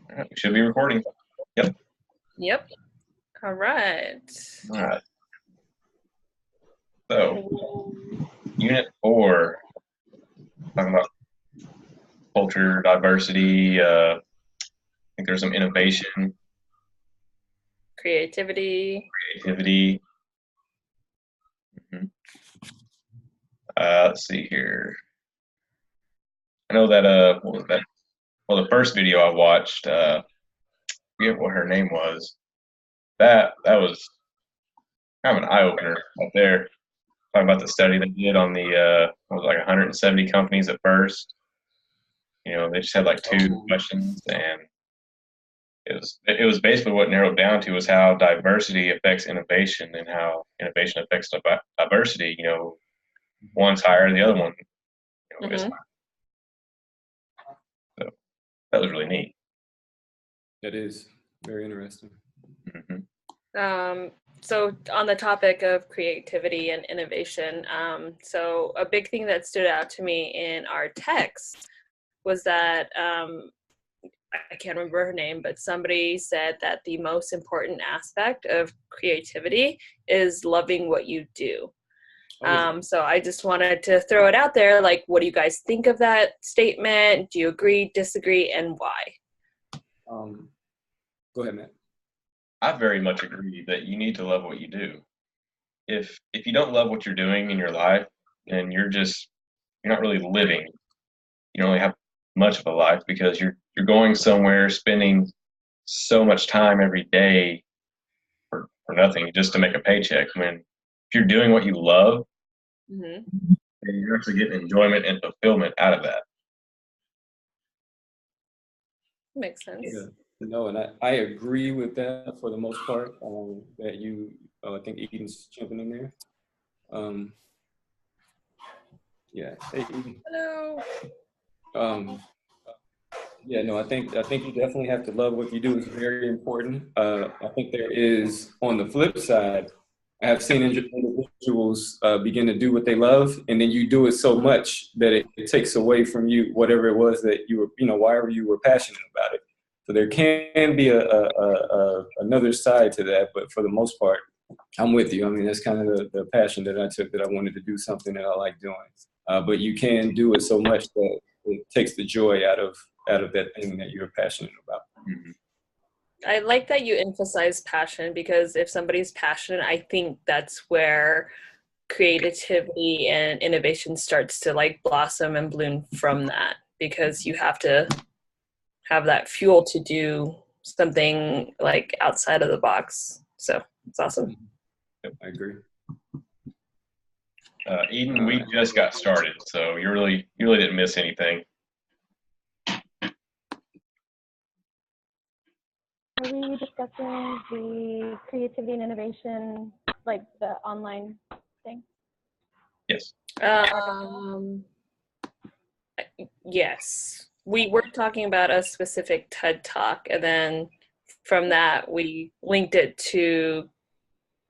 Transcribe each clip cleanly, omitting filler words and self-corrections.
All right, we should be recording. Yep. Yep. All right. All right. So, Unit 4, talking about culture, diversity. I think there's some innovation, Creativity. creativity. Mhm. Let's see here. I know that, what was that? Well, the first video I watched, I forget what her name was. That was kind of an eye opener right there. Talking about the study they did on the, what was it, like 170 companies at first. They just had like two Oh, questions, and it was basically what narrowed down to was how diversity affects innovation and how innovation affects diversity. One's higher, the other one is Hmm. higher. So that was really neat. that is very interesting. Hmm. So on the topic of creativity and innovation, so a big thing that stood out to me in our text was that I can't remember her name, but somebody said that the most important aspect of creativity is loving what you do. Oh yeah. So I just wanted to throw it out there. Like, what do you guys think of that statement? Do you agree, disagree, and why? Um, Go ahead, Matt. I very much agree that you need to love what you do. If you don't love what you're doing in your life, then you're not really living. You don't really have much of a life because you're going somewhere, spending so much time every day for nothing, just to make a paycheck. When if you're doing what you love, Mm-hmm. then you're actually getting enjoyment and fulfillment out of that. Makes Yeah. sense. No, and I agree with that for the most part. That you, I think Eden's jumping in there. Um, yeah. Hey, Eden. Hello. Um, yeah, no, I think you definitely have to love what you do. It's very important. I think there is on the flip side, I have seen individuals begin to do what they love, and then you do it so much that it takes away from you whatever it was that you were, why you were passionate about it. So there can be another side to that, but for the most part, I'm with you. I mean, that's kind of the passion that I took, that I wanted to do something that I like doing. But you can do it so much that it takes the joy out of that thing that you're passionate about. Mhm. I like that you emphasize passion because if somebody's passionate, I think that's where creativity and innovation starts to like blossom and bloom from that because you have to have that fuel to do something like outside of the box. So it's awesome. I agree. Eden, All we right. just got started, so you really didn't miss anything. Are we discussing the creativity and innovation, like the online thing? Yes. Um, yes, we were talking about a specific TED Talk, and then from that, we linked it to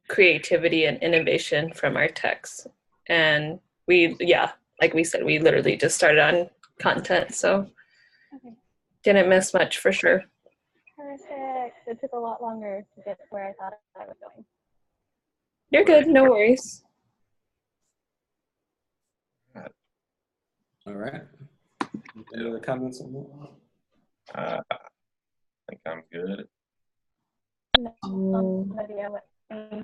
creativity and innovation from our text. And yeah, like we said, we literally just started on content, so Okay, didn't miss much for sure. perfect. It took a lot longer to get where I thought I was going. You're good, no worries. All right. Any other comments on that? I think I'm good. No, video with me.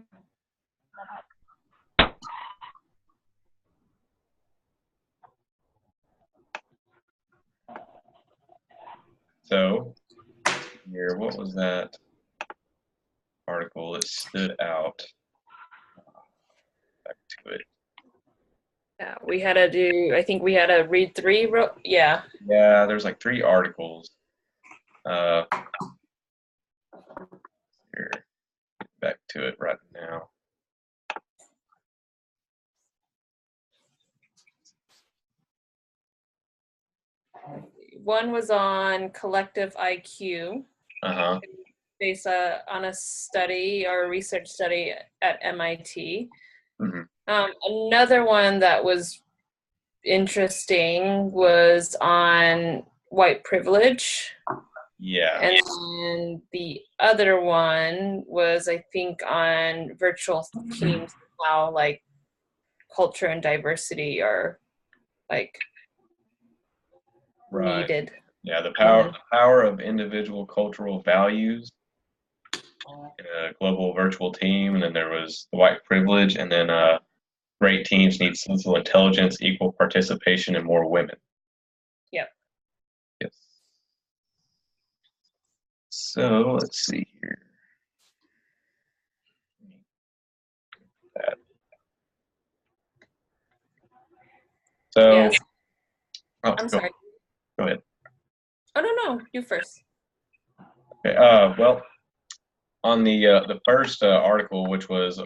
So here, what was that article that stood out? Back to it. Yeah, we had to do, I think we had to read three, yeah. Yeah, there's like three articles. Uh, Here, back to it right now. One was on collective IQ Uh-huh. based on a study or a research study at MIT. Hmm. Another one that was interesting was on white privilege. Yeah. And then the other one was, I think, on virtual teams, how like culture and diversity are like Right. needed. Yeah, the power of individual cultural values in a global virtual team, and then there was the white privilege, and then great teams need social intelligence, equal participation, and more women. Yep. Yes. So let's see here. That. So, Yes. oh, I'm sorry. go ahead. Oh no, you first. Okay, well, on the first article, which was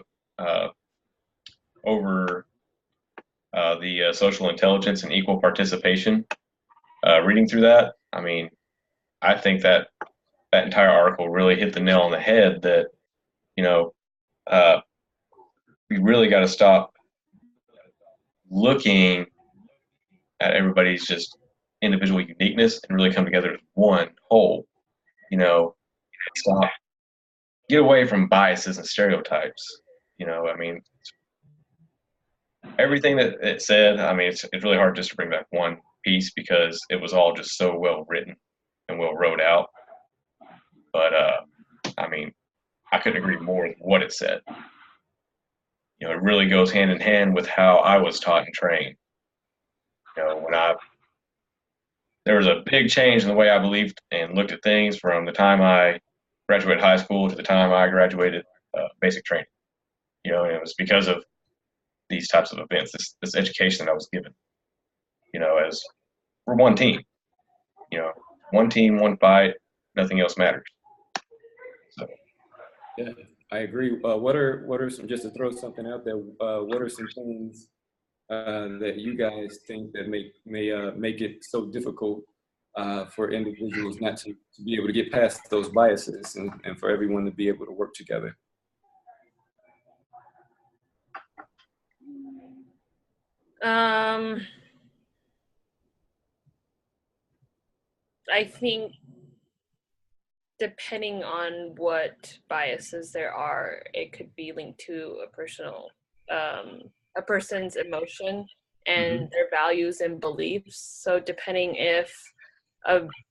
over the social intelligence and equal participation, reading through that, I mean, I think that that entire article really hit the nail on the head. That you know, uh, we really got to stop looking at everybody's just individual uniqueness and really come together as one whole. You know, stop, get away from biases and stereotypes. I mean, everything that it said, I mean, it's really hard just to bring back one piece because it was all just so well written and well wrote out. But I mean, I couldn't agree more with what it said. It really goes hand in hand with how I was taught and trained. When there was a big change in the way I believed and looked at things from the time I graduated high school to the time I graduated basic training. And it was because of these types of events, this education that I was given. As we're one team. One team, one fight, nothing else matters. So, Yeah, I agree. What are some, just to throw something out there? What are some things that you guys think that make it so difficult for individuals not to be able to get past those biases and for everyone to be able to work together? I think depending on what biases there are, it could be linked to a person's emotion and their values and beliefs. So depending if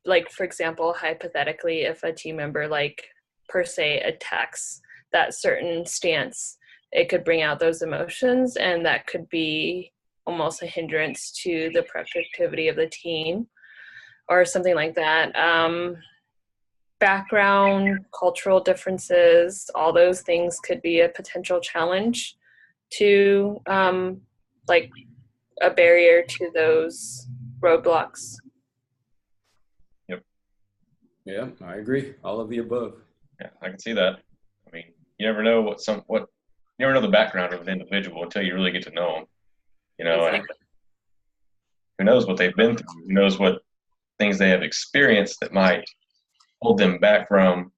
like for example, hypothetically, if a team member like per se attacks that certain stance, it could bring out those emotions, and that could be almost a hindrance to the productivity of the team or something like that. Background, cultural differences, all those things could be a potential challenge to like a barrier to those roadblocks. yep. Yeah, I agree. All of the above. Yeah, I can see that. I mean, you never know you never know the background of an individual until you really get to know them. And Exactly. who knows what they've been through? Who knows what things they have experienced that might hold them back from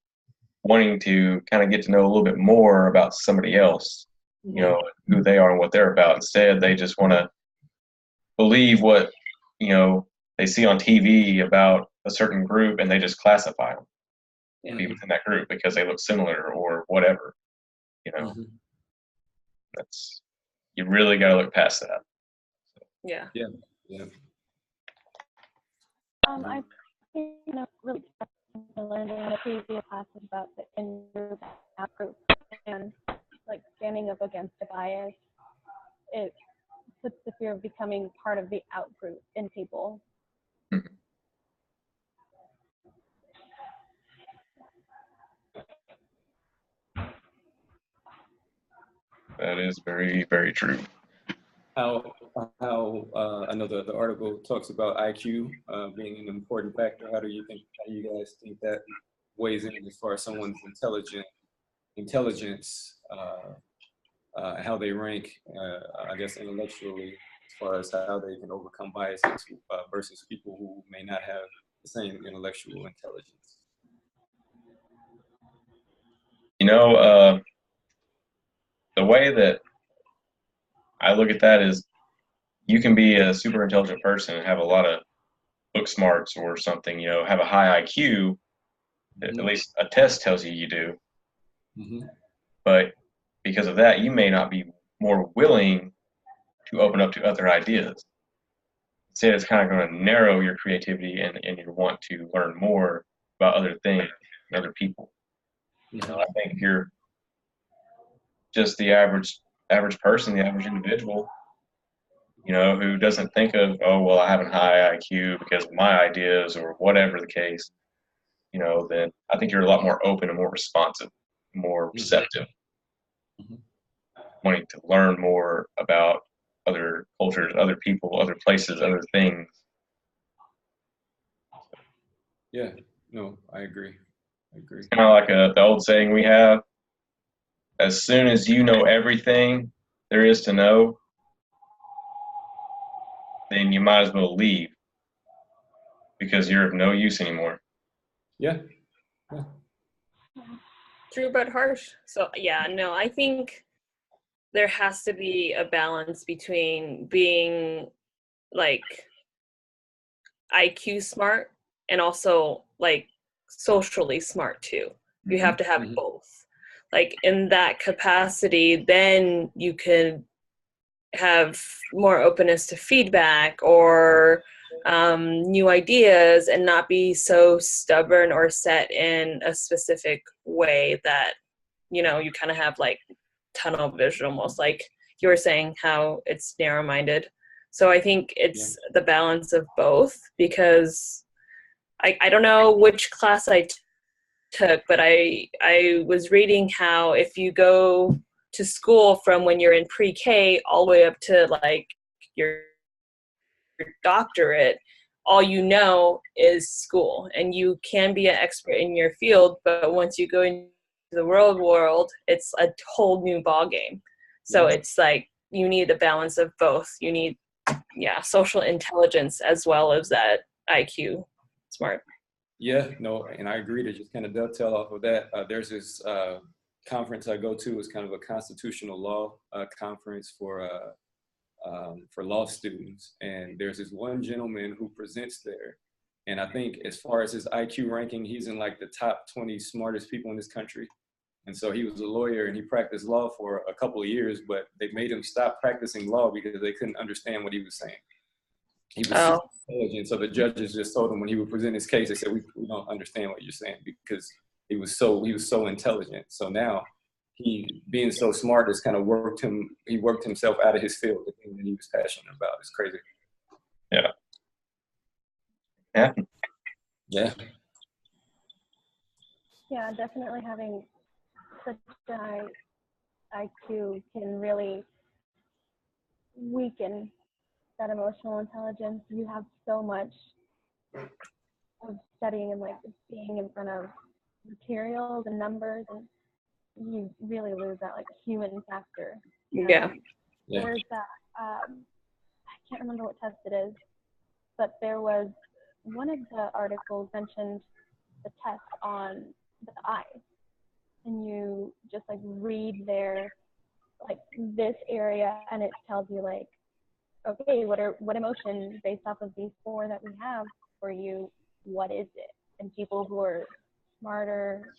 wanting to kind of get to know a little bit more about somebody else, who they are and what they're about. Instead, they just want to believe what, they see on TV about a certain group and they just classify them to be within that group because they look similar or whatever. That's, you really got to look past that. Yeah. Yeah. Yeah. I think really learned in the previous classes about the in-group, out-group, and like standing up against a bias. It puts the fear of becoming part of the out-group in people. That is very, very true. How I know the article talks about IQ being an important factor. How do you guys think that weighs in as far as someone's intelligence, how they rank, I guess intellectually, as far as how they can overcome biases versus people who may not have the same intellectual intelligence? The way that I look at that is you can be a super intelligent person and have a lot of book smarts or something, have a high IQ, At least a test tells you you do. Mm-hmm. But because of that, you may not be more willing to open up to other ideas. Instead, it's kind of going to narrow your creativity and your want to learn more about other things and other people. You know, I think if you're just the average person, the average individual, you know, who doesn't think of, oh, well, I have a high IQ because of my ideas or whatever the case, you know, then I think you're a lot more open and more responsive, more receptive, wanting to learn more about other cultures, other people, other places, other things. Yeah, no, I agree. I agree. Kind of like the old saying we have, as soon as you know everything there is to know, then you might as well leave because you're of no use anymore. Yeah. Yeah. True but harsh. So yeah, no, I think there has to be a balance between being like IQ smart and also like socially smart too. You have to have both. Like in that capacity, then you can have more openness to feedback or new ideas and not be so stubborn or set in a specific way that, you know, you kind of have like tunnel vision almost, like you were saying how it's narrow-minded. So I think it's the balance of both, because I don't know which class I took, but I was reading how if you go to school from when you're in pre-K all the way up to like your doctorate, all you know is school, and you can be an expert in your field, but once you go into the world, it's a whole new ball game. So it's like you need a balance of both. You need social intelligence as well as that IQ smart. Yeah, no, and I agree to just kind of dovetail off of that. There's this conference I go to. It's kind of a constitutional law conference for law students. And there's this one gentleman who presents there. And I think as far as his IQ ranking, he's in like the top 20 smartest people in this country. And so he was a lawyer and he practiced law for a couple of years, but they made him stop practicing law because they couldn't understand what he was saying. He was super intelligent, so the judges just told him when he would present his case, they said, we don't understand what you're saying, because he was so intelligent. So now he, being so smart, has kind of worked himself out of his field, the thing that he was passionate about. It's crazy. Yeah. Yeah. Yeah. Yeah, definitely having such a high IQ can really weaken that emotional intelligence. You have so much of studying and like being in front of materials and numbers, and you really lose that like human factor. Yeah. There's that I can't remember what test it is, but there was one of the articles mentioned the test on the eyes, and you just like read their like this area, and it tells you like, okay, what emotion based off of these four that we have for you, what is it? And people who are smarter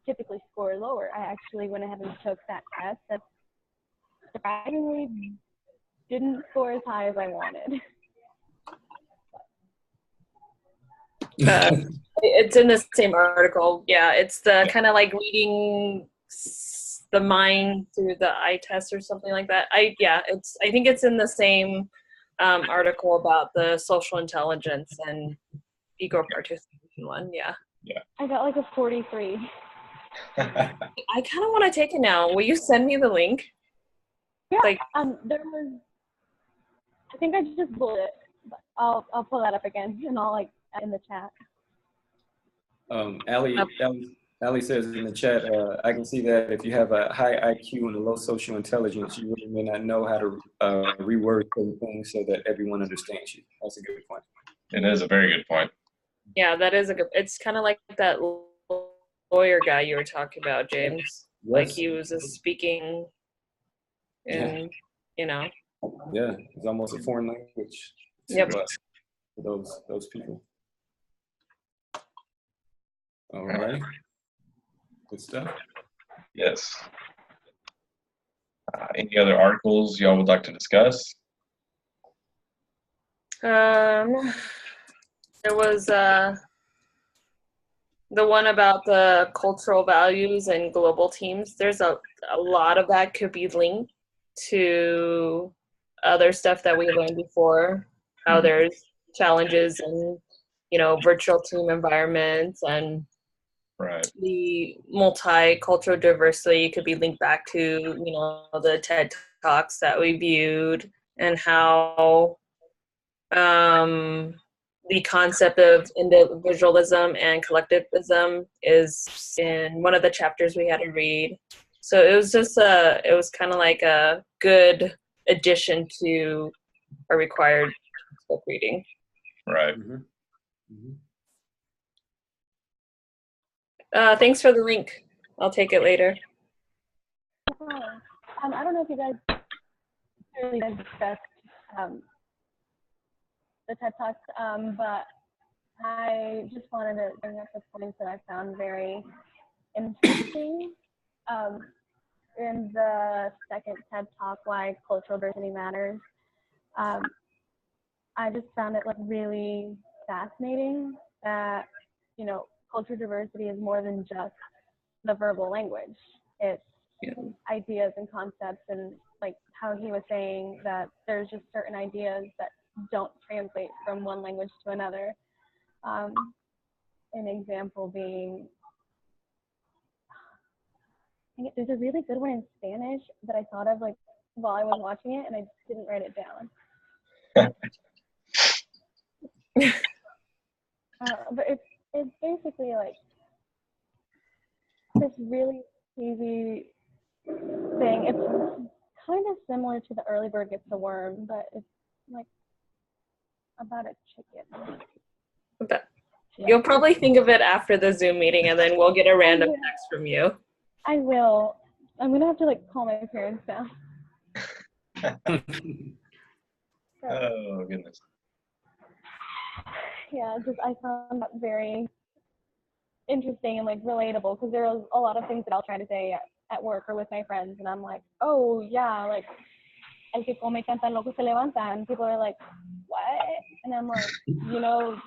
typically score lower. I actually went ahead and took that test that surprisingly didn't score as high as I wanted. It's in the same article. Yeah, it's the kind of like reading the mind through the eye test or something like that. I think it's in the same article about the social intelligence and ego participation one. Yeah. I got like a 43. I kind of want to take it now. Will you send me the link? Yeah. Like, there was, I think I just pulled it, but I'll pull that up again and I'll like add in the chat. Allie says in the chat, I can see that if you have a high IQ and a low social intelligence, you really may not know how to reword certain things so that everyone understands you. That's a good point. It is a very good point. Yeah, that is it's kind of like that lawyer guy you were talking about, James. Yes. Like he was speaking in, you know. Yeah, it's almost a foreign language to those people. All right. Good stuff. Yes. Any other articles y'all would like to discuss? There was the one about the cultural values and global teams. There's a lot of that could be linked to other stuff that we learned before, how there's challenges in, virtual team environments, and Right. the multicultural diversity could be linked back to, the TED Talks that we viewed, and how the concept of individualism and collectivism is in one of the chapters we had to read. So it was just it was kind of like a good addition to a required book reading. Right. Thanks for the link. I'll take it later. I don't know if you guys really discussed the TED Talks, but I just wanted to bring up the points that I found very interesting. In the second TED Talk, Why Cultural Diversity Matters, I just found it really fascinating that, cultural diversity is more than just the verbal language. It's ideas and concepts, and how he was saying that there's just certain ideas that don't translate from one language to another. An example being, there's a really good one in Spanish that I thought of while I was watching it, and I just didn't write it down. But it's basically this really easy thing. It's kind of similar to the early bird gets the worm, but it's about a chicken. But you'll probably think of it after the Zoom meeting, and then we'll get a random text from you. I will. I'm gonna have to call my parents now. Oh goodness. Yeah, just I found that very interesting and relatable, because there are a lot of things that I'll try to say at work or with my friends, and I'm like, oh yeah, el que come canta loco se levanta, and people are like, what? And I'm like,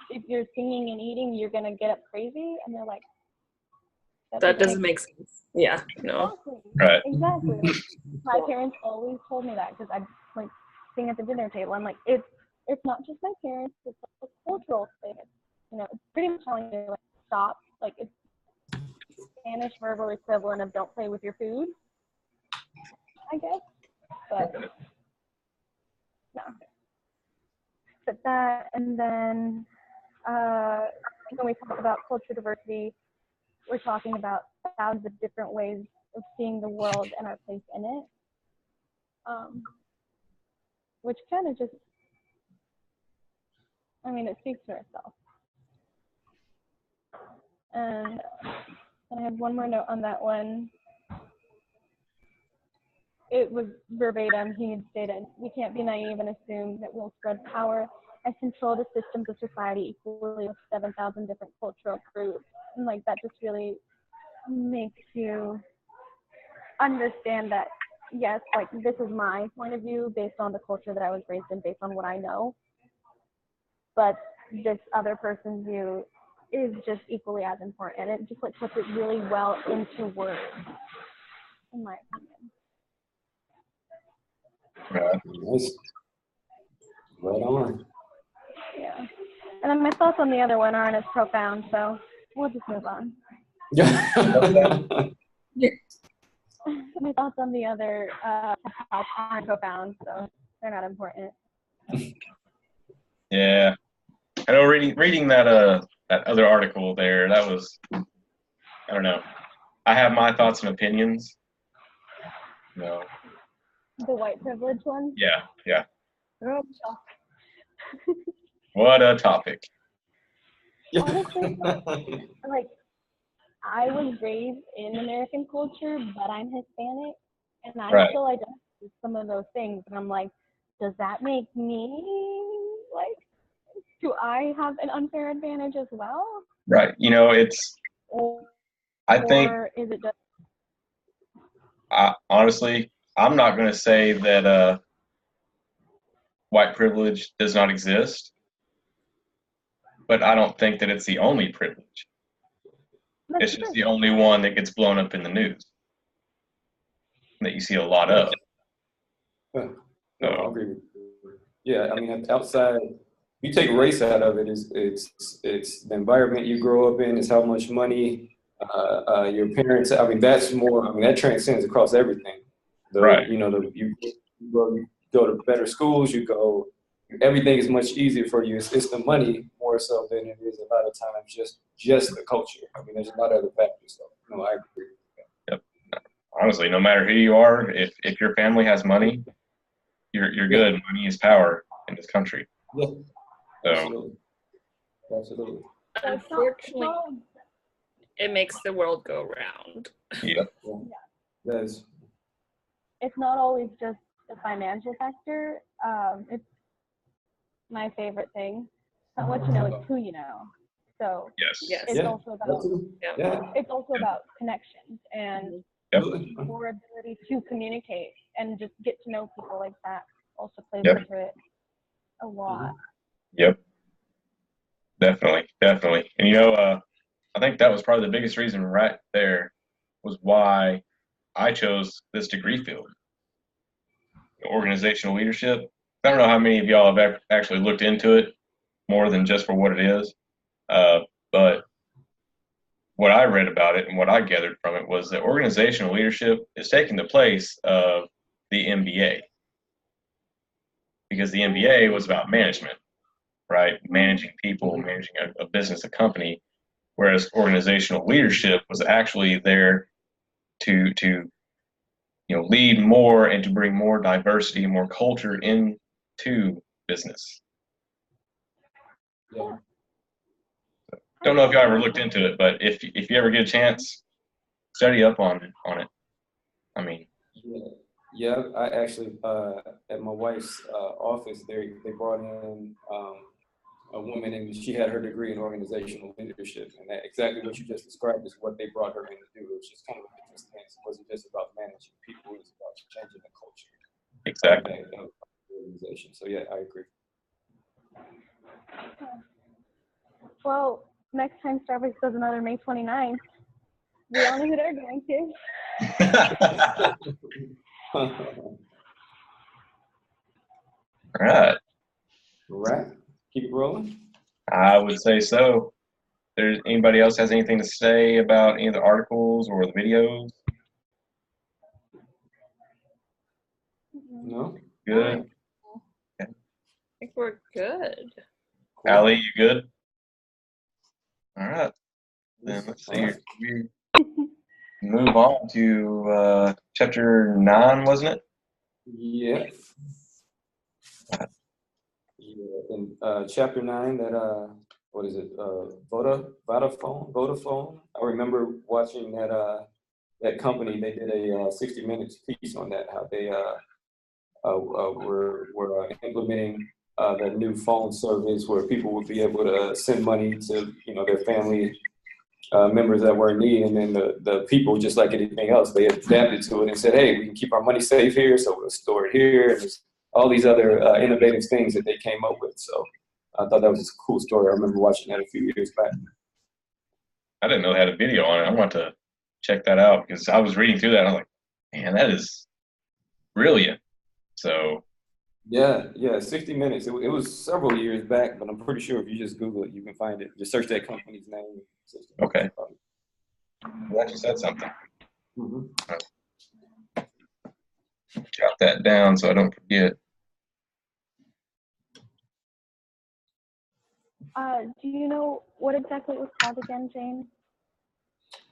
if you're singing and eating, you're gonna get up crazy, and they're like, that doesn't make sense. Yeah, no. Exactly. My parents always told me that, because I sing at the dinner table. I'm like, it's not just my parents, it's a cultural thing. It's pretty much telling you to stop. It's Spanish verbal equivalent of don't play with your food, I guess. But no. But that, and then when we talk about cultural diversity, we're talking about thousands of different ways of seeing the world and our place in it, which kind of just, it speaks for itself. And I have one more note on that one. It was verbatim. He had stated, we can't be naive and assume that we'll spread power and control the systems of society equally with 7,000 different cultural groups. And that just really makes you understand that, yes, this is my point of view based on the culture that I was raised in, based on what I know. But this other person's view is just equally as important. And it just puts it really well into words, in my opinion. Nice. Right on. Yeah. And then my thoughts on the other one aren't as profound, so we'll just move on. My thoughts on the other aren't profound, so they're not important. Yeah, I know. Reading that that other article there, that was, I don't know. I have my thoughts and opinions. No. The white privilege one? Yeah. Oh, What a topic. honestly, I was raised in American culture, but I'm Hispanic, and I still identify with some of those things. And I'm like, does that make me do I have an unfair advantage as well? Right. I think, or is it just honestly, I'm not going to say that white privilege does not exist, but I don't think that it's the only privilege. that's It's just true. the only one that gets blown up in the news that you see a lot of. Yeah. No, I So, agree with you. Yeah, I mean, outside, you take race out of it, it's the environment you grow up in, it's how much money your parents. I mean, that's more. I mean, that transcends across everything. right. You go to better schools, you go. Everything is much easier for you. It's the money more so than it is a lot of times just the culture. I mean, there's a lot of other factors. So, no, I agree. Yep. Honestly, no matter who you are, if your family has money, you're Yeah, good. Money is power in this country. yeah, So, absolutely, absolutely. So Unfortunately, it makes the world go round. yeah. Yeah. That's it's not always just the financial factor. It's my favorite thing. It's not what you know, it's who you know. So Yes. Yes. it's yeah. also That about too. Yeah. Yeah, connections and Yep. absolutely. your ability to communicate and just get to know people like that also plays Yep. into it a lot. Yep. Definitely. Definitely. And I think that was probably the biggest reason right there was why I chose this degree field, organizational leadership. I don't know how many of y'all have actually looked into it more than just for what it is, but what I read about it and what I gathered from it was that organizational leadership is taking the place of the MBA because the MBA was about management, right? Managing people, managing a business, a company, whereas organizational leadership was actually there to lead more and to bring more diversity and more culture into business. Yeah. Don't know if y'all ever looked into it, but if you ever get a chance, study up on it. I mean, Yeah, yeah. I actually at my wife's office, they brought in a woman, and she had her degree in organizational leadership, and that exactly what you just described is what they brought her in to do. It was just kind of interesting. It wasn't just about managing people; it was about changing the culture exactly. of the organization. So yeah, I agree. Well, next time Starbucks does another May 29th, we all know who they're going to. All right. All right, keep it rolling. I would say so. There's anybody else has anything to say about any of the articles or the videos? No, Good. I think we're good. cool. Allie, you good? All right. Then let's see All right. here. We move on to chapter 9, wasn't it? Yeah. Yeah, in chapter 9, that what is it? Vodafone. I remember watching that company. They did a 60 Minutes piece on that. How they were implementing that new phone service where people would be able to send money to their family members that were in need, and then the people, just like anything else, they adapted to it and said, hey, we can keep our money safe here, so we'll store it here, and there's all these other innovative things that they came up with. So I thought that was a cool story. I remember watching that a few years back. I didn't know they had a video on it. I want to check that out because I was reading through that and I'm like, man, that is brilliant. So Yeah, 60 Minutes. It was several years back, but I'm pretty sure if you just Google it, you can find it. Just search that company's name. okay, you actually said something. Mm-hmm. Jot that down so I don't forget. Do you know what exactly it was called again, James?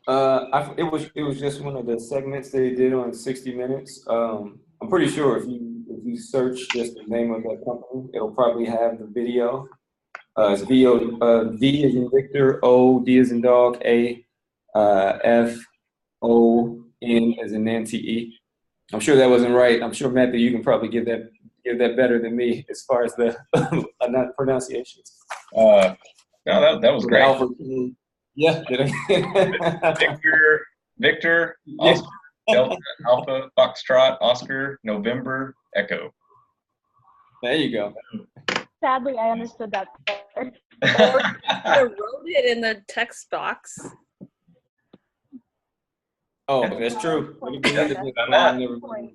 It was just one of the segments they did on 60 Minutes. I'm pretty sure if you search just the name of that company, it'll probably have the video. It's V as in Victor, O, D as in dog, A, F, O, N as in Nancy, E. I'm sure that wasn't right. I'm sure, Matthew, you can probably give that better than me as far as the pronunciations. No, that was great. Alpha King. Yeah. Victor, Yeah. Oscar, Delta, Alpha, Foxtrot, Oscar, November, Echo. There you go. Sadly, I understood that better. Or you could have wrote it in the text box. Oh, that's true. Point. Never Point.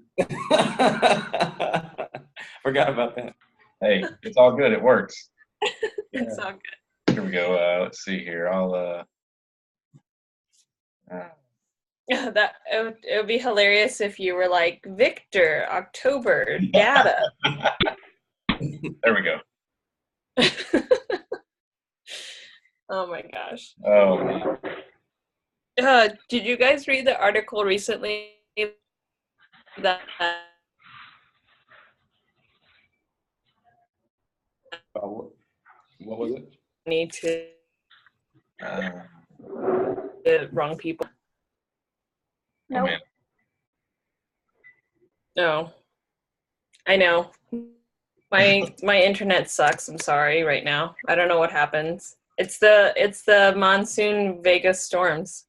forgot about that. Hey, it's all good. It works. It's all good. Here we go. Let's see here. That it would be hilarious if you were like Victor, October, data. There we go. Oh my gosh. Oh, man. Did you guys read the article recently that What was it? need to Uh, the wrong people? oh, Nope. man. No. I know. My internet sucks. I'm sorry right now. I don't know what happens. It's the monsoon Vegas storms.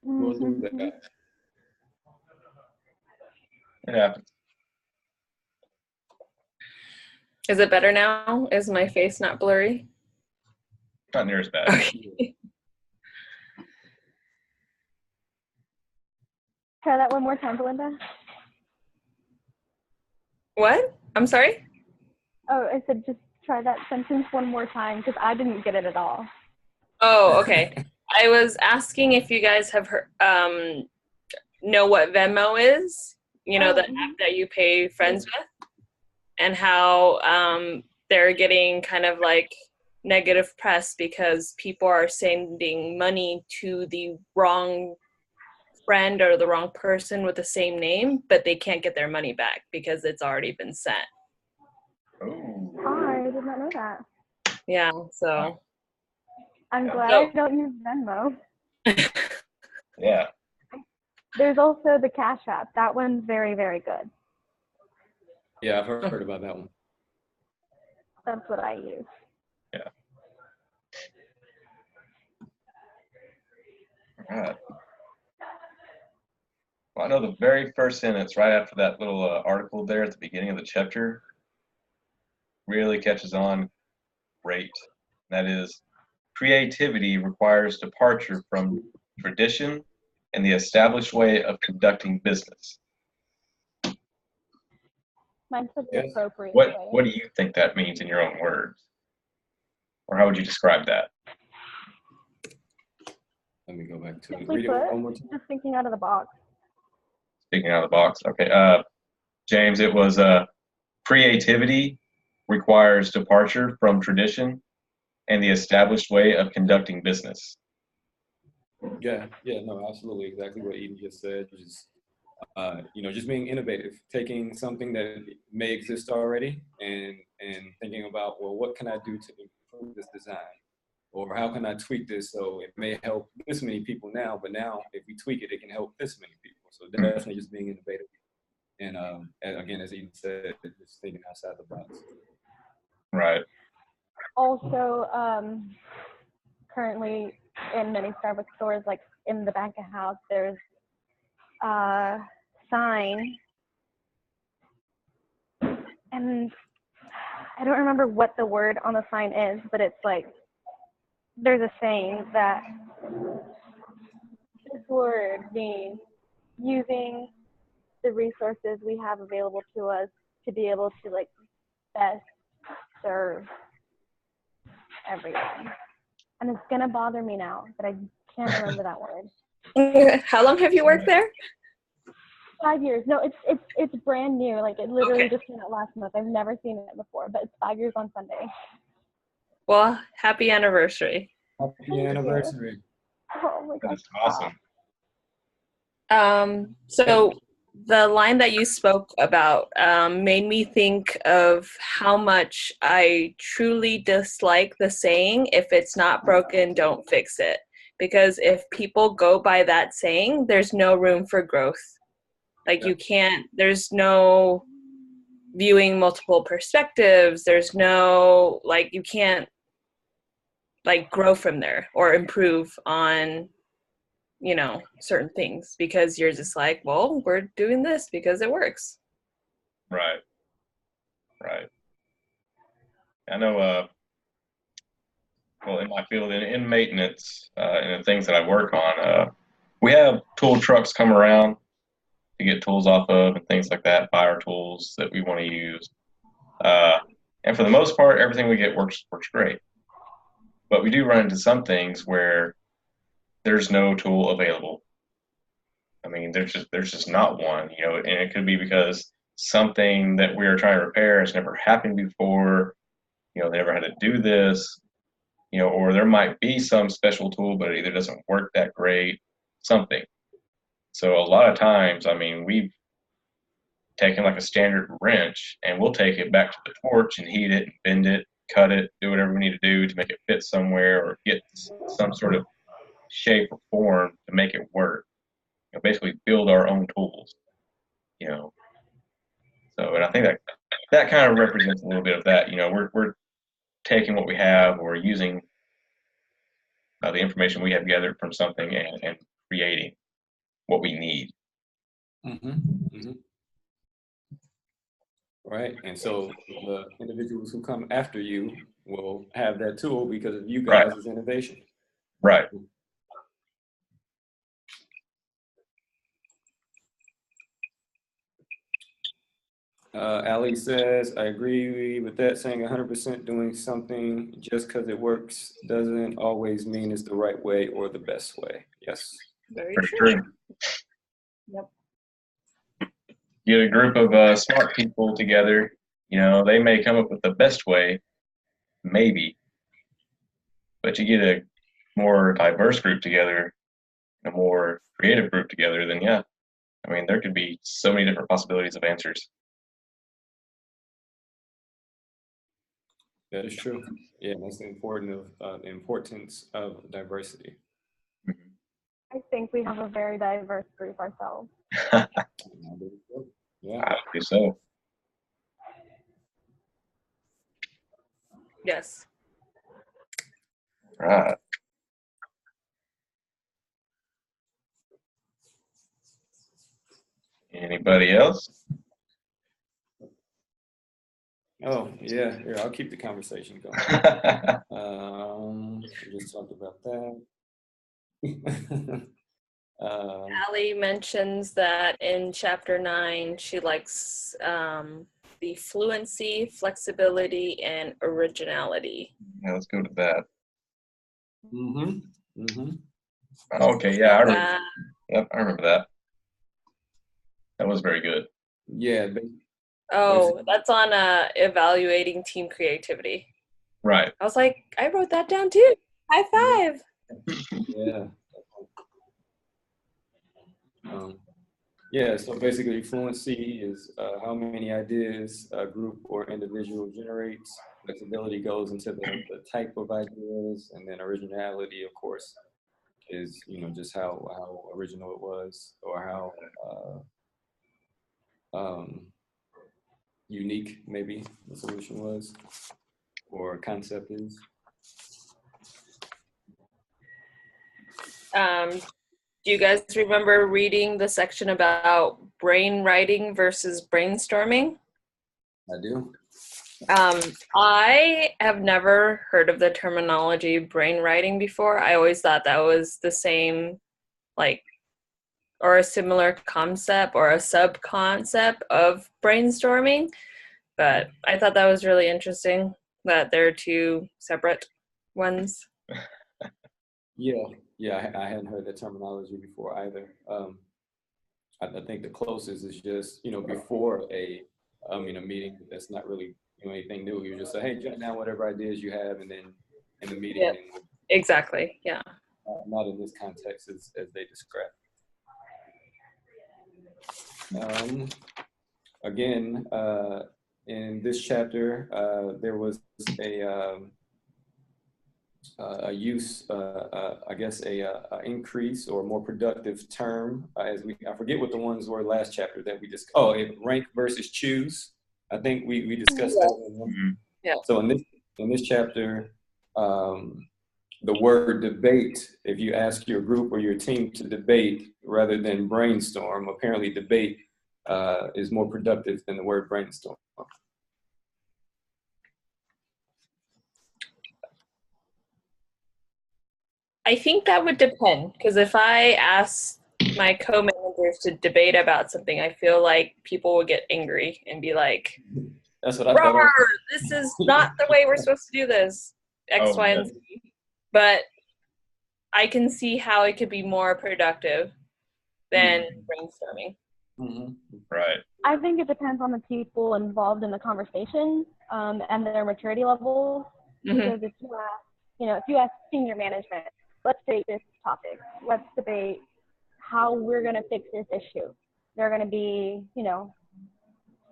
We'll do Mhm. that. It happens. Is it better now? Is my face not blurry? Not near as bad. Okay. Try that one more time, Belinda. What? I'm sorry? Oh, I said just try that sentence one more time because I didn't get it at all. Oh, okay. I was asking if you guys have heard, know what Venmo is. You know, the app that you pay friends with, and how they're getting kind of like negative press because people are sending money to the wrong friend or the wrong person with the same name, but they can't get their money back because it's already been sent. Oh. I did not know that. Yeah, so I'm glad So- I don't use Venmo. Yeah. There's also the Cash App. That one's very, very good. Yeah, I've heard about that one. That's what I use. All right. Well, I know the very first sentence right after that little article there at the beginning of the chapter really catches on great. That is, creativity requires departure from tradition and the established way of conducting business. Mine said the Yes. appropriate What way. do you think that means in your own words? Or how would you describe that? Let me go back to it. Simply Read it put, one more time. just thinking out of the box. Speaking out of the box. Okay. James, it was creativity requires departure from tradition and the established way of conducting business. Yeah, no, absolutely, exactly what Eden just said. Just just being innovative, taking something that may exist already and thinking about, well, what can I do to improve this design, or how can I tweak this so it may help this many people now, but now if we tweak it, it can help this many people. So definitely just being innovative, and again, as Eden said, just thinking outside the box. Right. Also, currently in many Starbucks stores, like in the back of house, there's a sign, and I don't remember what the word on the sign is, but it's like there's a saying that this word means using the resources we have available to us to be able to like best serve everyone. And it's gonna bother me now that I can't remember that word. how long have you worked there? 5 years. No, it's brand new. Like it literally Okay. just came out last month. I've never seen it before, but it's 5 years on Sunday. Well, happy anniversary. Happy anniversary. Oh my That is gosh. awesome. So the line that you spoke about made me think of how much I truly dislike the saying, if it's not broken, don't fix it. Because if people go by that saying, there's no room for growth. Like you can't, there's no viewing multiple perspectives. There's no, like, you can't like grow from there or improve on, you know, certain things, because you're just like, well, we're doing this because it works. Right. Right. I know. Well, in my field, in maintenance, and the things that I work on, we have tool trucks come around to get tools off of and things like that, buy our tools that we want to use. Uh, and for the most part, everything we get works great. But we do run into some things where there's no tool available. I mean, there's just not one, you know, and it could be because something that we are trying to repair has never happened before. You know, they never had to do this, you know, or there might be some special tool, but it either doesn't work that great, something. So a lot of times, I mean, we've taken like a standard wrench and we'll take it back to the torch and heat it and bend it, cut it, do whatever we need to do to make it fit somewhere or get some sort of shape or form to make it work. You know, basically build our own tools, you know. So, and I think that kind of represents a little bit of that. You know, we're taking what we have or using the information we have gathered from something and creating what we need. Right, and so the individuals who come after you will have that tool because of you Right. guys' innovation. Right. Ali says, I agree with that, saying 100% doing something just because it works doesn't always mean it's the right way or the best way. Yes. Very Pretty true. true. Yep. Get a group of smart people together. You know, they may come up with the best way, maybe, but you get a more diverse group together, a more creative group together, then yeah, I mean, there could be so many different possibilities of answers. That is true. Yeah, that's the importance of diversity. I think we have a very diverse group ourselves. Yeah. I think so. Yes. Right. Anybody else? Oh, yeah. Here, I'll keep the conversation going. We just talked about that. Allie mentions that in chapter 9, she likes the fluency, flexibility, and originality. Yeah, let's go to that. Mm-hmm. Okay, yeah, I remember that. That was very good. Yeah. Oh, that's on evaluating team creativity. Right. I was like, I wrote that down too. High five. Yeah. Yeah, so basically fluency is how many ideas a group or individual generates. Flexibility goes into the type of ideas, and then originality, of course, is, you know, just how original it was or how unique maybe the solution was or concept is. Do you guys remember reading the section about brainwriting versus brainstorming? I do. I have never heard of the terminology brainwriting before. I always thought that was the same, like, or a similar concept or a sub-concept of brainstorming. But I thought that was really interesting that they're two separate ones. Yeah, I hadn't heard that terminology before either. I think the closest is just, you know, before a meeting. That's not really, you know, anything new. You just say, hey, jot down whatever ideas you have, and then in the meeting. Yep. Exactly. Yeah. Not in this context as they describe. Again, in this chapter, there was a use, I guess, a increase or more productive term. I forget what the ones were last chapter that we just. Oh, rank versus choose. I think we discussed that. Yeah. So in this chapter, the word debate, if you ask your group or your team to debate rather than brainstorm, apparently debate is more productive than the word brainstorm. I think that would depend, because if I ask my co-managers to debate about something, I feel like people will get angry and be like, That's what I thought. "Roar, this is not the way we're supposed to do this, X, Oh, Y, man. and Z." But I can see how it could be more productive than brainstorming. Mm-hmm. Right. I think it depends on the people involved in the conversation and their maturity levels. Because if you ask senior management, let's debate this topic. Let's debate how we're going to fix this issue. They're going to be,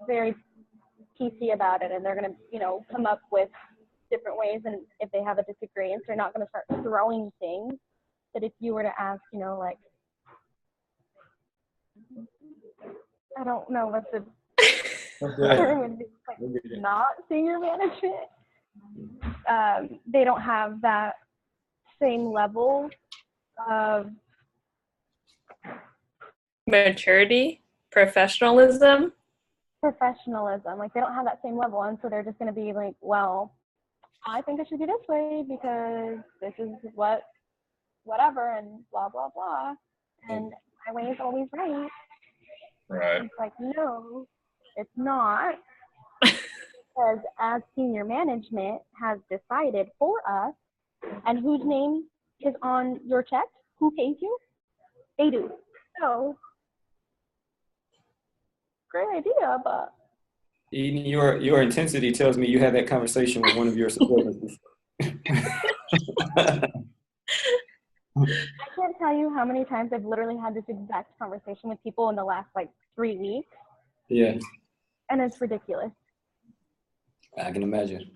very PC about it, and they're going to, come up with different ways. And if they have a disagreement, they're not going to start throwing things. That if you were to ask, like, I don't know what the term would be, like, not senior management. They don't have that same level of Maturity, professionalism. Like, they don't have that same level, and so they're just going to be like, well, I think it should be this way because this is whatever, and blah blah blah, and my way is always right. Right. It's like, no, it's not, because as senior management has decided for us, and whose name is on your check, who pays you? They do. So, great idea, but Eden, your intensity tells me you had that conversation with one of your subordinates before. I can't tell you how many times I've literally had this exact conversation with people in the last, 3 weeks. Yeah, And it's ridiculous. I can imagine.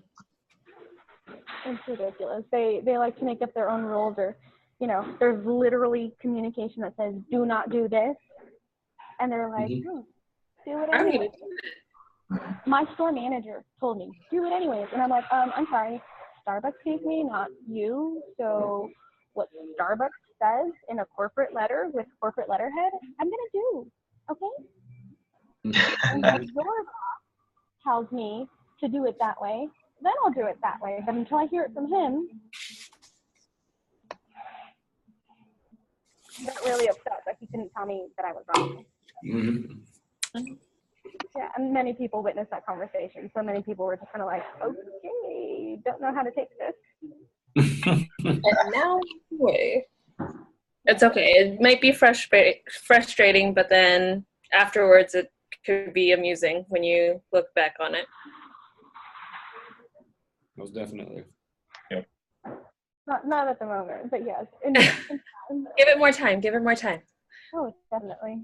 It's ridiculous. They like to make up their own rules, or, there's literally communication that says, do not do this. And they're like, do it I'm anyway. gonna do it. My store manager told me, do it anyways. And I'm like, I'm sorry, Starbucks pays me, not you. So what Starbucks says in a corporate letter with corporate letterhead, I'm going to do, okay? And if your boss tells me to do it that way, then I'll do it that way. But until I hear it from him, I got really upset that he couldn't tell me that I was wrong. Mm-hmm. Yeah, and many people witnessed that conversation. So many people were just kind of like, okay, don't know how to take this. And now, wait. It's okay. It might be frustrating, but then afterwards it could be amusing when you look back on it. Most definitely. Yep. Not at the moment, but yes. In Give it more time. Give it more time. Oh, definitely.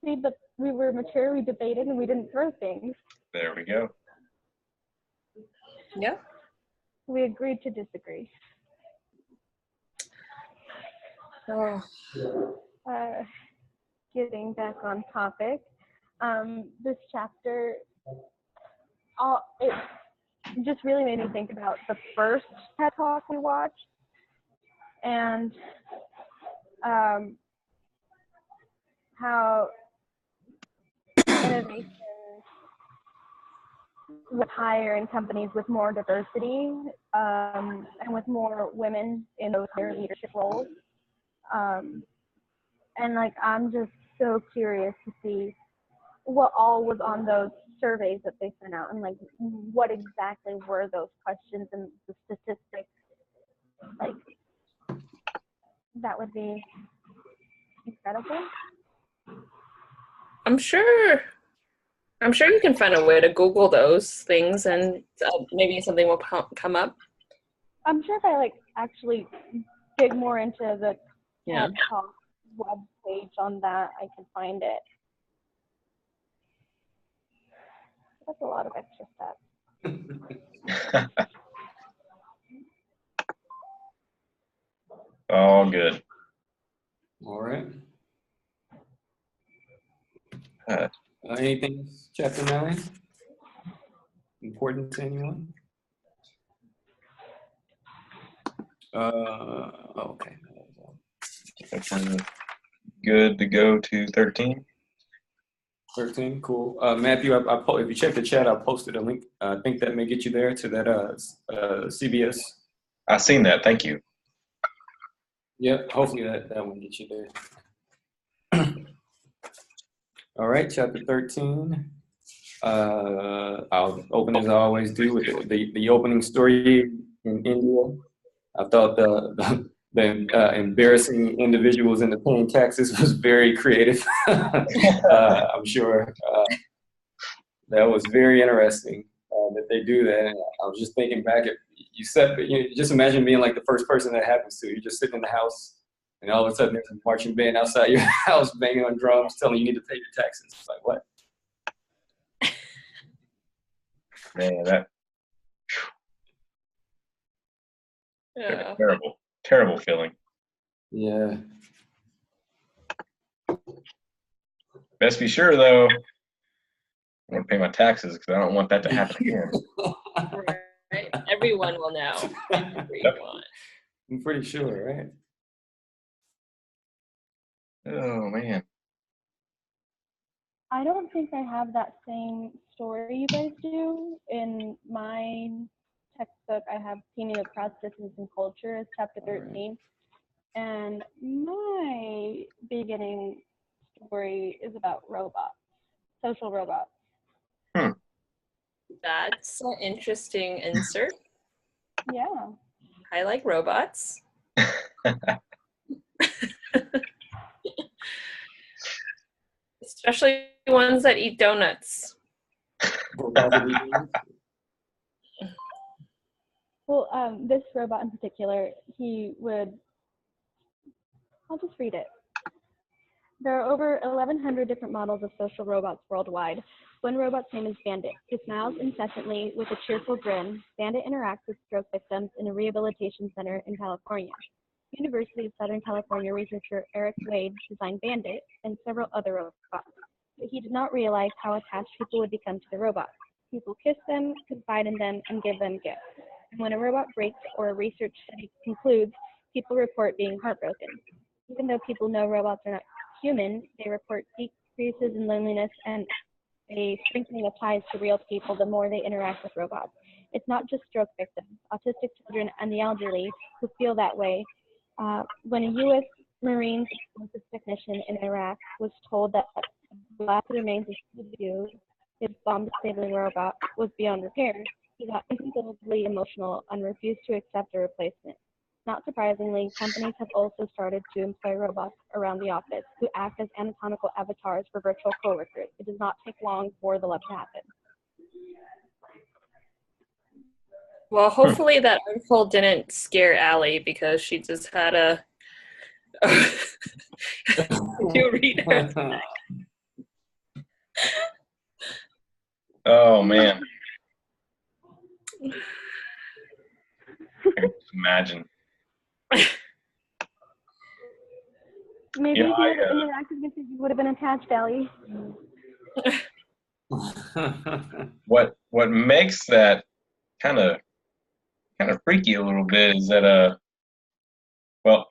See, but we were mature, we debated, and we didn't throw things. There we go. Yeah. We agreed to disagree. Oh. Getting back on topic, this chapter, it just really made me think about the first TED Talk we watched, and how innovation was higher in companies with more diversity, and with more women in those higher leadership roles. And I'm just so curious to see what all was on those surveys that they sent out, and what exactly were those questions and the statistics. That would be incredible. I'm sure you can find a way to Google those things, and maybe something will come up. I'm sure if I actually dig more into the Yeah. TED Talk web page on that, I can find it. That's a lot of extra steps. All good. All right. Uh, Anything else, chapter 9? Important to anyone? Okay. Good to go to 13. 13, cool. Matthew, if you check the chat, I posted a link. I think that may get you there to that CBS. I seen that. Thank you. Yep, hopefully that one gets you there. All right, chapter 13. I'll open as I always do with the opening story in India. I thought the embarrassing individuals in the paying taxes was very creative. I'm sure that was very interesting that they do that. And I was just thinking back at just imagine being like the first person that happens to. You're just sitting in the house, and all of a sudden there's a marching band outside your house banging on drums, telling you need to pay your taxes. It's like what? Man, that Yeah. terrible feeling. Yeah. Best be sure though, I'm gonna pay my taxes because I don't want that to happen again. Right. Everyone will know. Everyone. I'm pretty sure, right? Oh man. I don't think I have that same story you guys do. In my textbook, I have Teaming Across Distance and Culture as chapter 13. And my beginning story is about robots, social robots. That's an interesting insert. Yeah. I like robots. Especially ones that eat donuts. Well, this robot in particular, I'll just read it. There are over 1,100 different models of social robots worldwide. One robot's name is Bandit. He smiles incessantly with a cheerful grin. Bandit interacts with stroke victims in a rehabilitation center in California. University of Southern California researcher Eric Wade designed Bandit and several other robots, but he did not realize how attached people would become to the robots. People kiss them, confide in them, and give them gifts. And when a robot breaks or a research study concludes, people report being heartbroken. Even though people know robots are not human, they report decreases in loneliness and a strengthening of ties to real people the more they interact with robots. It's not just stroke victims, autistic children, and the elderly who feel that way. When a U.S. Marines explosives technician in Iraq was told that the last remains of Scooby-Doo, his bomb-disabling robot, was beyond repair, he got inconsolably emotional and refused to accept a replacement. Not surprisingly, companies have also started to employ robots around the office who act as anatomical avatars for virtual coworkers. It does not take long for the love to happen. Well, hopefully that article didn't scare Allie because she just had a to read her. Oh man. I can just imagine. Maybe Yeah, if you had interacted with it, you would have been attached, Ellie. What makes that kind of freaky a little bit is that well,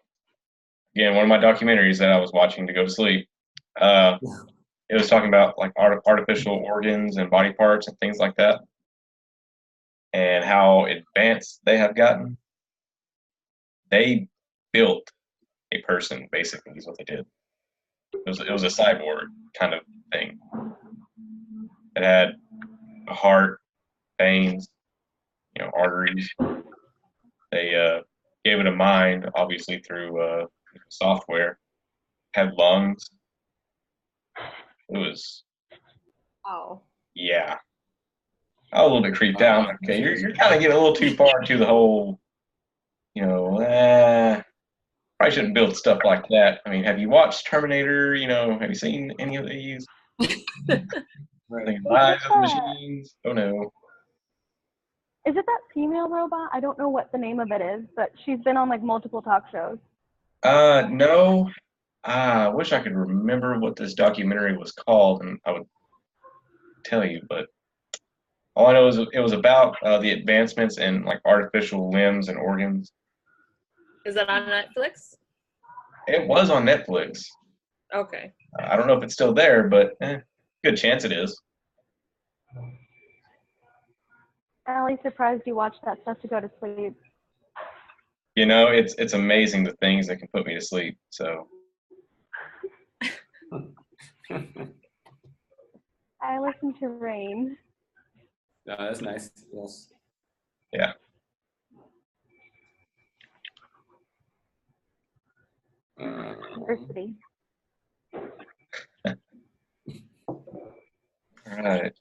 again, one of my documentaries that I was watching to go to sleep, it was talking about like artificial organs and body parts and things like that, and how advanced they have gotten. They built a person, basically, is what they did. It was a cyborg kind of thing. It had a heart, veins, arteries. They gave it a mind, obviously through software. Had lungs. It was, Oh. yeah. I was a little bit creeped out. I'm like, okay, you're kind of getting a little too far into the whole, probably shouldn't build stuff like that. I mean, have you watched Terminator? Have you seen any of these? Right. Rise of the Machines? Oh no. Is it that female robot? I don't know what the name of it is, but she's been on like multiple talk shows. No. I wish I could remember what this documentary was called, and I would tell you, but all I know is it was about the advancements in like artificial limbs and organs. Is that on Netflix? It was on Netflix. Okay. I don't know if it's still there, but good chance it is. Allie, surprised you watched that stuff to go to sleep. You know, it's amazing the things that can put me to sleep. So I listen to Rain. No, that's nice. Yes. yeah. University. All right.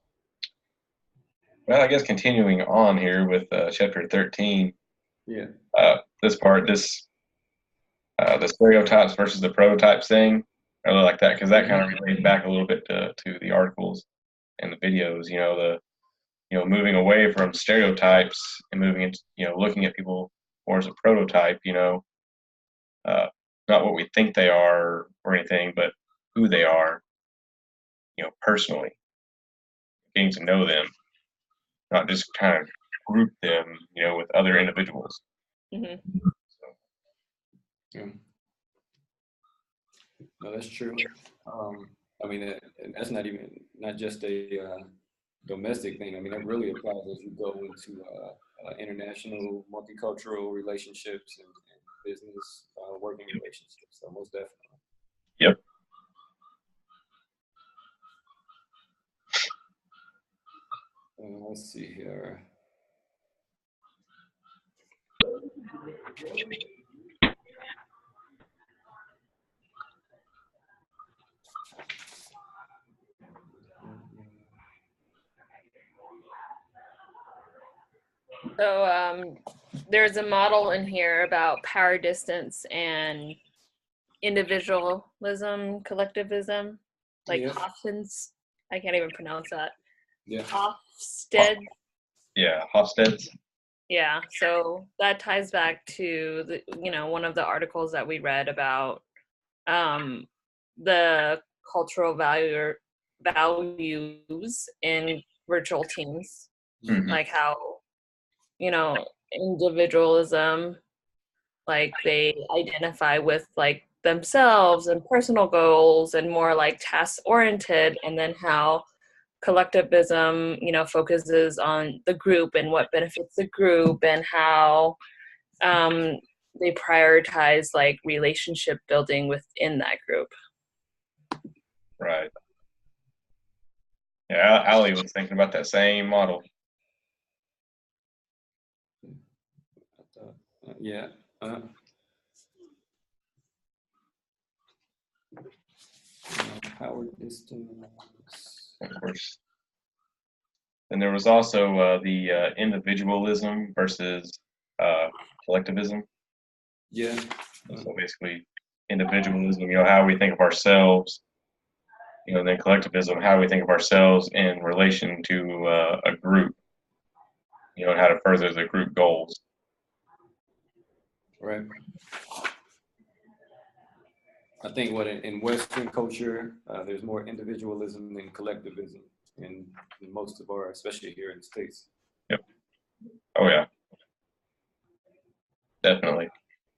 Well, I guess continuing on here with chapter 13. Yeah. This part, the stereotypes versus the prototypes thing. I really like that because that kind of relates back a little bit to the articles and the videos. Moving away from stereotypes and moving into looking at people more as a prototype. Not what we think they are or anything, but who they are. Personally, getting to know them, not just kind of group them, with other individuals. Hmm. Yeah. No, that's true. I mean, and that's not just a domestic thing. I mean, that really applies as you go into international, multicultural relationships and business working relationships. So most definitely. Yep. Let's see here. So there's a model in here about power distance and individualism, collectivism, like Yeah. Hofstad's. I can't even pronounce that. Yeah. Hofstad. Yeah, Hofstede's. Yeah, so that ties back to one of the articles that we read about the cultural values in virtual teams, Mhm. like how individualism, like they identify with like themselves and personal goals and more like task oriented, and then how collectivism focuses on the group and what benefits the group, and how um, they prioritize like relationship building within that group. Right. Yeah, Allie was thinking about that same model. Yeah. Power distance. Of course. And there was also the individualism versus collectivism. Yeah. So basically, individualism, how we think of ourselves, and then collectivism, how we think of ourselves in relation to a group, and how to further the group goals. Right. I think in Western culture, there's more individualism than collectivism in most of our, especially here in the States. Yep. Oh yeah. Definitely.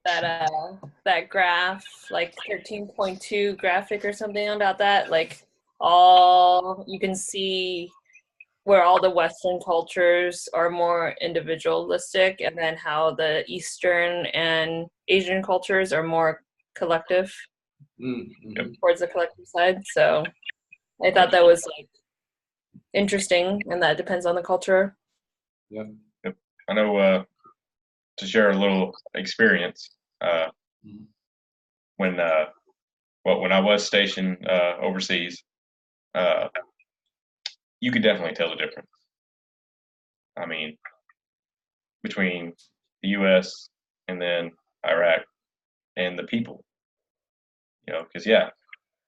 That graph, like 13.2 graphic or something about that, like all you can see where all the Western cultures are more individualistic, and then how the Eastern and Asian cultures are more collective, Mm-hmm. towards the collective side. So I thought that was like interesting, and that depends on the culture. Yep. Yep. I know to share a little experience when when I was stationed overseas, you could definitely tell the difference. I mean, between the U.S. and then Iraq and the people, because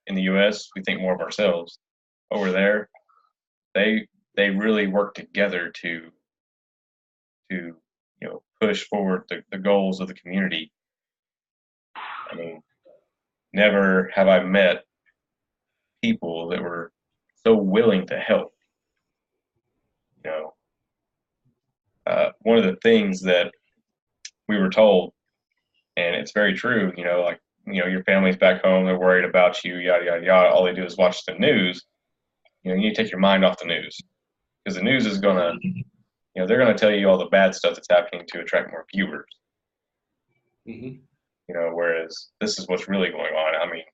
in the U.S. we think more of ourselves. Over there, they really work together to push forward the goals of the community. I mean, never have I met people that were so willing to help. You know, one of the things that we were told And it's very true, like, your family's back home, they're worried about you, yada, yada, yada. All they do is watch the news. You need to take your mind off the news, because the news is going to, they're going to tell you all the bad stuff that's happening to attract more viewers. Mm-hmm. Whereas this is what's really going on. I mean,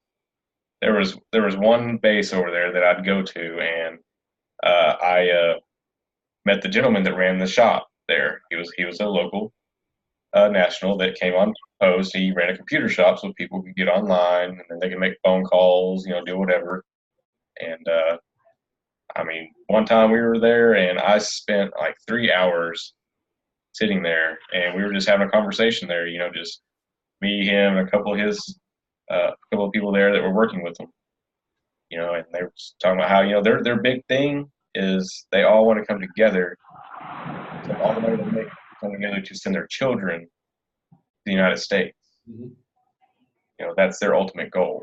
there was one base over there that I'd go to, and I met the gentleman that ran the shop there. He was a local national that came on post. He ran a computer shop so people could get online and then they could make phone calls, do whatever. And I mean, one time we were there and I spent like 3 hours sitting there, and we were just having a conversation there. Just me, him, and a couple of people there that were working with him. And they were just talking about how their big thing is they all want to come together. So all the money they make come together to send their children to the United States. Mm-hmm. That's their ultimate goal.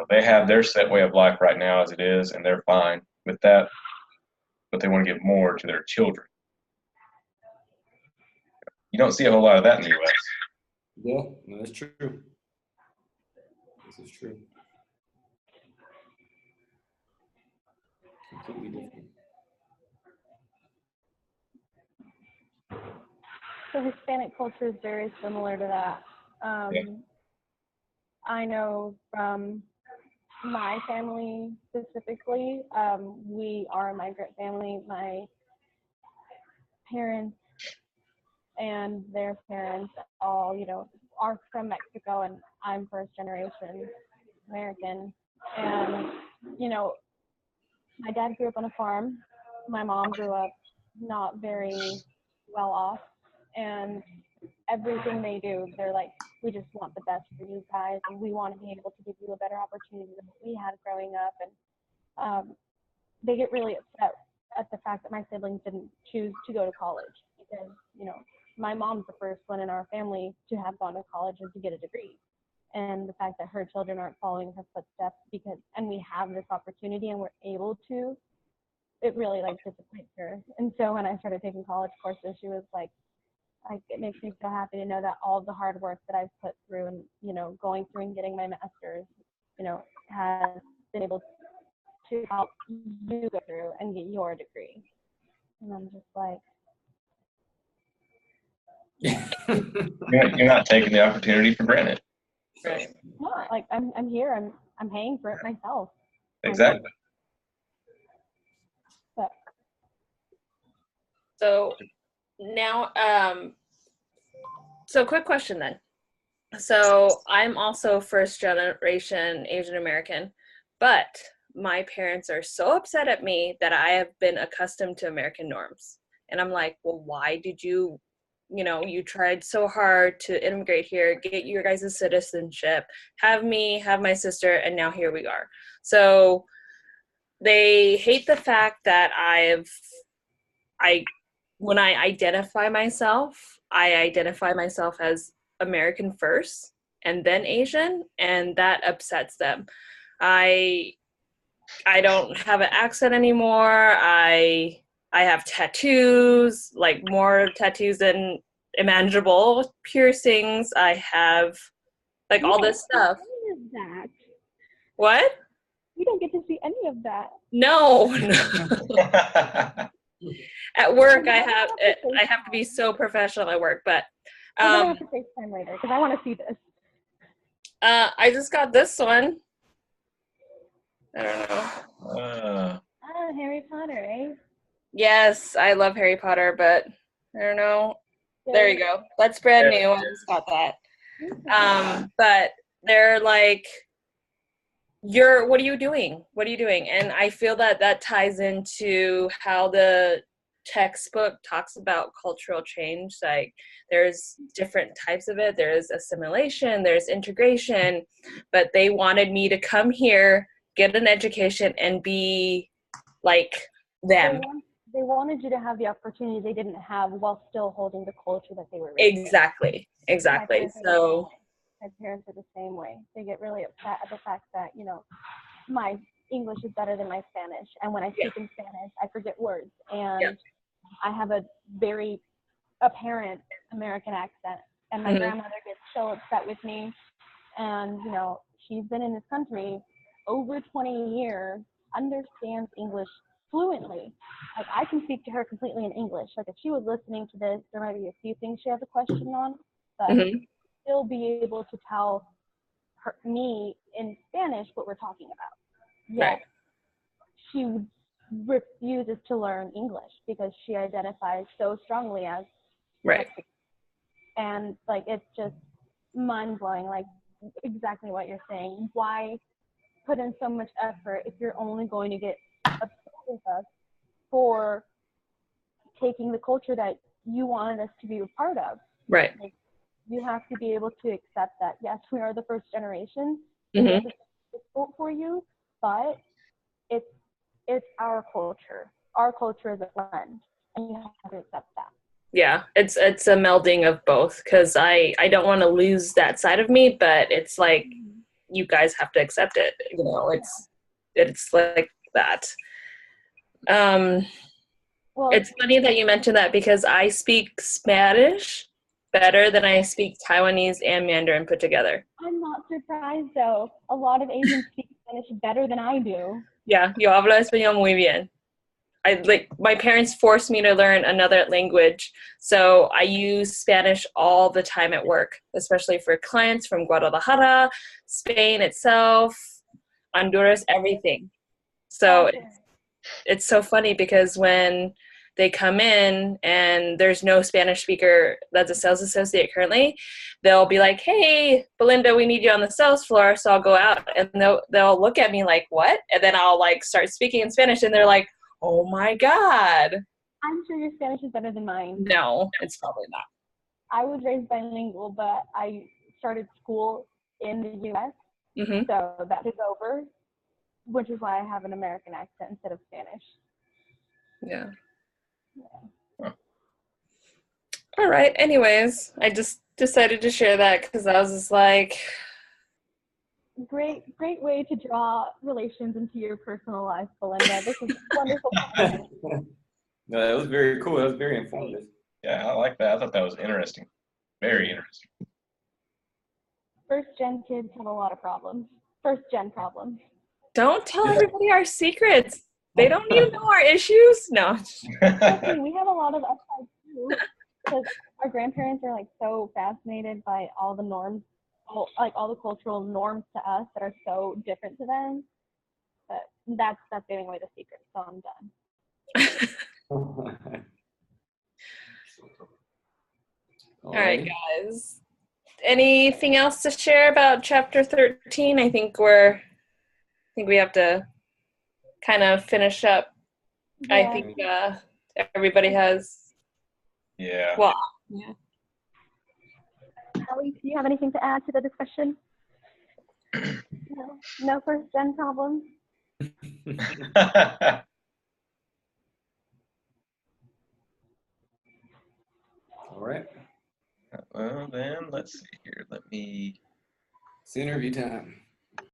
They have their set way of life right now as it is, and they're fine with that, but they want to give more to their children. You don't see a whole lot of that in the U.S. Yeah, no, that's true. This is true. Completely different. So Hispanic culture is very similar to that. Yeah. I know from my family specifically, we are a migrant family. My parents and their parents all, are from Mexico, and I'm first generation American. And, my dad grew up on a farm. My mom grew up not very well off, and everything they do, they're like, we just want the best for you guys, and we want to be able to give you a better opportunity than what we had growing up. And they get really upset at the fact that my siblings didn't choose to go to college, because, my mom's the first one in our family to have gone to college and to get a degree. And the fact that her children aren't following her footsteps and we have this opportunity and we're able to, it really disappoints her. And so when I started taking college courses, she was like, it makes me so happy to know that all of the hard work that I've put through and, going through and getting my master's, has been able to help you go through and get your degree. And I'm just like, You're not taking the opportunity for granted. Right. no, I'm here, I'm paying for it myself. Exactly. But So now, so quick question then. So I'm also first generation Asian American, but my parents are so upset at me that I have been accustomed to American norms. And I'm like, well, why did you tried so hard to immigrate here, get your guys' citizenship, have me, have my sister, and now here we are. So they hate the fact that when I identify myself as American first and then Asian, and that upsets them. I don't have an accent anymore. I have tattoos, like more tattoos than imaginable, piercings. I have like all this stuff. Any of that. What? We don't get to see any of that. No. At work, I have to be so professional at work, but We're gonna have to FaceTime later because I want to see this. I just got this one. I don't know. Harry Potter, eh? Yes, I love Harry Potter, but I don't know. There you go. That's brand new. I just got that. But they're like, what are you doing? What are you doing? And I feel that ties into how the textbook talks about cultural change. Like there's different types of it. There's assimilation, there's integration, but they wanted me to come here, get an education, and be like them. They wanted you to have the opportunity they didn't have while still holding the culture that they were raised Exactly. So my parents are the same way. They get really upset at the fact that, my English is better than my Spanish. And when I speak in Spanish, I forget words. And I have a very apparent American accent. and my grandmother gets so upset with me. And, you know, she's been in this country over 20 years, understands English fluently. Like, I can speak to her completely in English. Like, if she was listening to this, there might be a few things she has a question on, but still be able to tell me in Spanish what we're talking about. Yet, Right. she refuses to learn English because she identifies so strongly as Right. Mexican. And, like, it's just mind-blowing, like, exactly what you're saying. Why put in so much effort if you're only going to get upset with us for taking the culture that you wanted us to be a part of? Right. Like, you have to be able to accept that, yes, we are the first generation. And yes, it's difficult for you, but it's our culture. Our culture is a blend, and you have to accept that. Yeah, it's a melding of both, because I don't want to lose that side of me, but it's like you guys have to accept it. You know, it's like that. Well, It's funny that you mentioned that, because I speak Spanish better than I speak Taiwanese and Mandarin put together. I'm not surprised, though. A lot of Asians speak Spanish better than I do. Yeah, yo hablo español muy bien. My parents forced me to learn another language, so I use Spanish all the time at work, especially for clients from Guadalajara, Spain itself, Honduras, everything. So it's so funny, because when they come in and there's no Spanish speaker that's a sales associate currently, they'll be like, "Hey, Belinda, we need you on the sales floor." So I'll go out and they'll look at me like, "What?" And then I'll like start speaking in Spanish, and they're like, "Oh my God." I'm sure your Spanish is better than mine. No, it's probably not. I was raised bilingual, but I started school in the U.S., so that took over, which is why I have an American accent instead of Spanish. Yeah. All right. Anyways, I just decided to share that because I was just like, great way to draw relations into your personal life, Belinda. This is wonderful. No, that was very cool. That was very informative. Yeah, I like that. I thought that was interesting. Very interesting. First gen kids have a lot of problems. First gen problems. don't tell everybody our secrets. They don't need to know our issues. No. Actually, we have a lot of upside too, because our grandparents are like so fascinated by all the norms, all the cultural norms to us that are so different to them. But that's giving away the secret, so I'm done. All right, guys. Anything else to share about chapter 13? I think we have to kind of finish up. Yeah. I think everybody has. Yeah. Well, yeah. Ellie, do you have anything to add to the discussion? No first gen problems. All right. Well, then let's see here. Let me. It's interview time.